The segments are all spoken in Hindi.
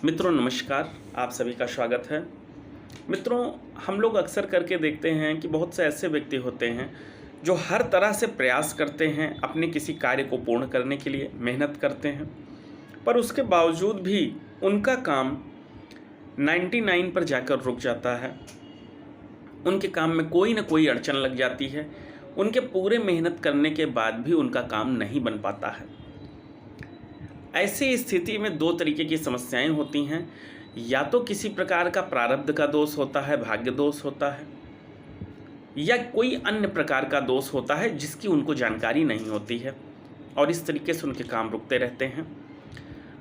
मित्रों नमस्कार, आप सभी का स्वागत है। मित्रों, हम लोग अक्सर करके देखते हैं कि बहुत से ऐसे व्यक्ति होते हैं जो हर तरह से प्रयास करते हैं, अपने किसी कार्य को पूर्ण करने के लिए मेहनत करते हैं, पर उसके बावजूद भी उनका काम 99 पर जाकर रुक जाता है। उनके काम में कोई ना कोई अड़चन लग जाती है। उनके पूरे मेहनत करने के बाद भी उनका काम नहीं बन पाता है। ऐसी स्थिति में दो तरीके की समस्याएं होती हैं। या तो किसी प्रकार का प्रारब्ध का दोष होता है, भाग्य दोष होता है, या कोई अन्य प्रकार का दोष होता है जिसकी उनको जानकारी नहीं होती है और इस तरीके से उनके काम रुकते रहते हैं।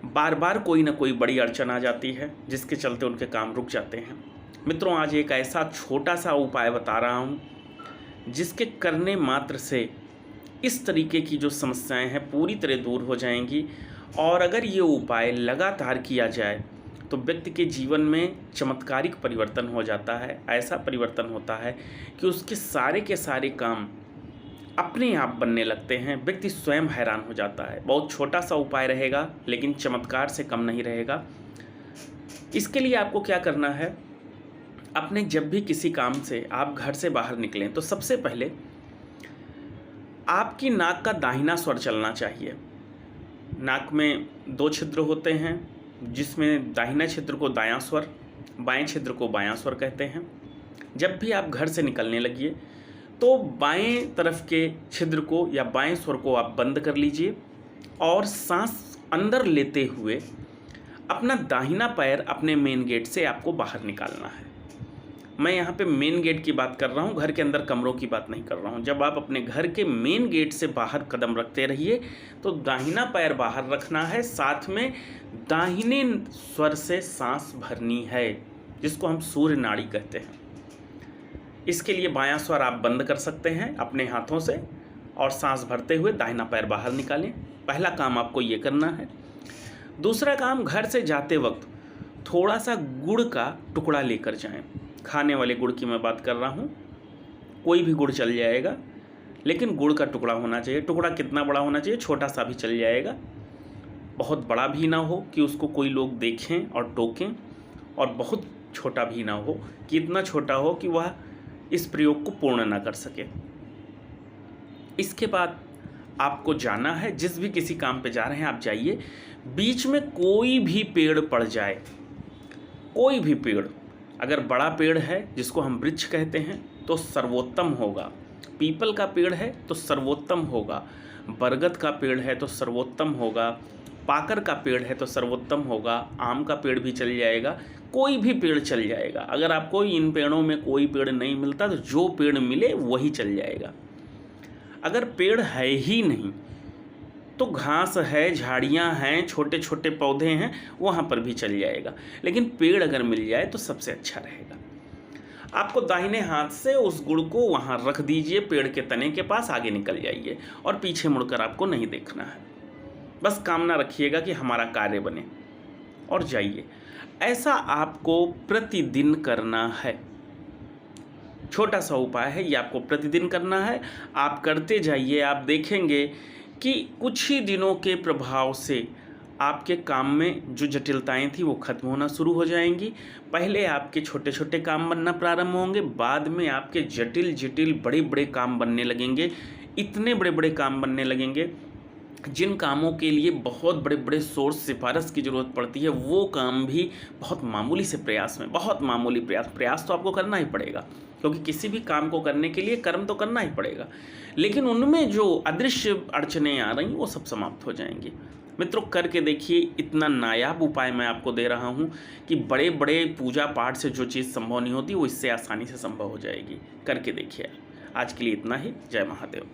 बार बार कोई ना कोई बड़ी अड़चन आ जाती है जिसके चलते उनके काम रुक जाते हैं। मित्रों, आज एक ऐसा छोटा सा उपाय बता रहा हूँ जिसके करने मात्र से इस तरीके की जो समस्याएं हैं पूरी तरह दूर हो जाएंगी। और अगर ये उपाय लगातार किया जाए तो व्यक्ति के जीवन में चमत्कारिक परिवर्तन हो जाता है। ऐसा परिवर्तन होता है कि उसके सारे के सारे काम अपने आप बनने लगते हैं। व्यक्ति स्वयं हैरान हो जाता है। बहुत छोटा सा उपाय रहेगा लेकिन चमत्कार से कम नहीं रहेगा। इसके लिए आपको क्या करना है, अपने जब भी किसी काम से आप घर से बाहर निकलें तो सबसे पहले आपकी नाक का दाहिना स्वर चलना चाहिए। नाक में दो छिद्र होते हैं जिसमें दाहिना छिद्र को दायां स्वर, बाएं छिद्र को बायां स्वर कहते हैं। जब भी आप घर से निकलने लगिए तो बाएं तरफ के छिद्र को या बाएं स्वर को आप बंद कर लीजिए और सांस अंदर लेते हुए अपना दाहिना पैर अपने मेन गेट से आपको बाहर निकालना है। मैं यहाँ पे मेन गेट की बात कर रहा हूँ, घर के अंदर कमरों की बात नहीं कर रहा हूँ। जब आप अपने घर के मेन गेट से बाहर कदम रखते रहिए तो दाहिना पैर बाहर रखना है, साथ में दाहिने स्वर से सांस भरनी है जिसको हम सूर्य नाड़ी कहते हैं। इसके लिए बायां स्वर आप बंद कर सकते हैं अपने हाथों से और सांस भरते हुए दाहिना पैर बाहर निकालें। पहला काम आपको ये करना है। दूसरा काम, घर से जाते वक्त थोड़ा सा गुड़ का टुकड़ा लेकर जाएं। खाने वाले गुड़ की मैं बात कर रहा हूँ, कोई भी गुड़ चल जाएगा लेकिन गुड़ का टुकड़ा होना चाहिए। टुकड़ा कितना बड़ा होना चाहिए, छोटा सा भी चल जाएगा, बहुत बड़ा भी ना हो कि उसको कोई लोग देखें और टोकें, और बहुत छोटा भी ना हो कि इतना छोटा हो कि वह इस प्रयोग को पूर्ण ना कर सके। इसके बाद आपको जाना है, जिस भी किसी काम पे जा रहे हैं आप जाइए। बीच में कोई भी पेड़ पड़ जाए, कोई भी पेड़, अगर बड़ा पेड़ है जिसको हम वृक्ष कहते हैं तो सर्वोत्तम होगा, पीपल का पेड़ है तो सर्वोत्तम होगा, बरगद का पेड़ है तो सर्वोत्तम होगा, पाकर का पेड़ है तो सर्वोत्तम होगा, आम का पेड़ भी चल जाएगा, कोई भी पेड़ चल जाएगा। अगर आपको इन पेड़ों में कोई पेड़ नहीं मिलता तो जो पेड़ मिले वही चल जाएगा। अगर पेड़ है ही नहीं तो घास है, झाड़ियाँ हैं, छोटे छोटे पौधे हैं, वहाँ पर भी चल जाएगा, लेकिन पेड़ अगर मिल जाए तो सबसे अच्छा रहेगा। आपको दाहिने हाथ से उस गुड़ को वहाँ रख दीजिए, पेड़ के तने के पास, आगे निकल जाइए और पीछे मुड़कर आपको नहीं देखना है। बस कामना रखिएगा कि हमारा कार्य बने और जाइए। ऐसा आपको प्रतिदिन करना है। छोटा सा उपाय है, ये आपको प्रतिदिन करना है। आप करते जाइए, आप देखेंगे कि कुछ ही दिनों के प्रभाव से आपके काम में जो जटिलताएं थी वो खत्म होना शुरू हो जाएंगी। पहले आपके छोटे छोटे काम बनना प्रारंभ होंगे, बाद में आपके जटिल जटिल बड़े बड़े काम बनने लगेंगे। इतने बड़े बड़े काम बनने लगेंगे जिन कामों के लिए बहुत बड़े बड़े सोर्स सिफारिश की ज़रूरत पड़ती है, वो काम भी बहुत मामूली से प्रयास में, बहुत मामूली प्रयास तो आपको करना ही पड़ेगा, क्योंकि किसी भी काम को करने के लिए कर्म तो करना ही पड़ेगा, लेकिन उनमें जो अदृश्य अड़चनें आ रही वो सब समाप्त हो जाएंगी। मित्रों, करके देखिए। इतना नायाब उपाय मैं आपको दे रहा हूँ कि बड़े बड़े पूजा पाठ से जो चीज़ संभव नहीं होती वो इससे आसानी से संभव हो जाएगी। करके देखिए। आज के लिए इतना ही। जय महादेव।